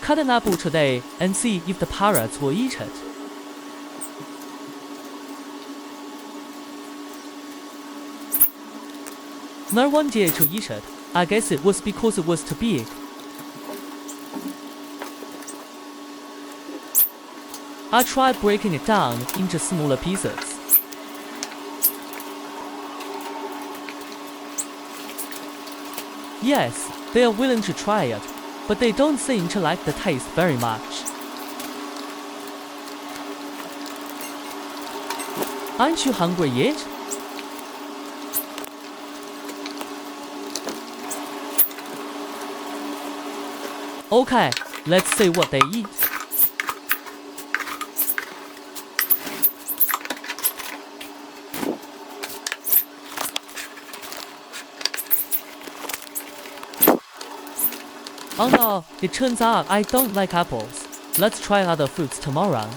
Cut an apple today and see if the parrots will eat it. No one dared to eat it. I guess it was because it was too big. I tried breaking it down into smaller pieces. Yes, they are willing to try it, but they don't seem to like the taste very much. Aren't you hungry yet? Okay, let's see what they eat. Oh no, it turns out I don't like apples. Let's try other fruits tomorrow.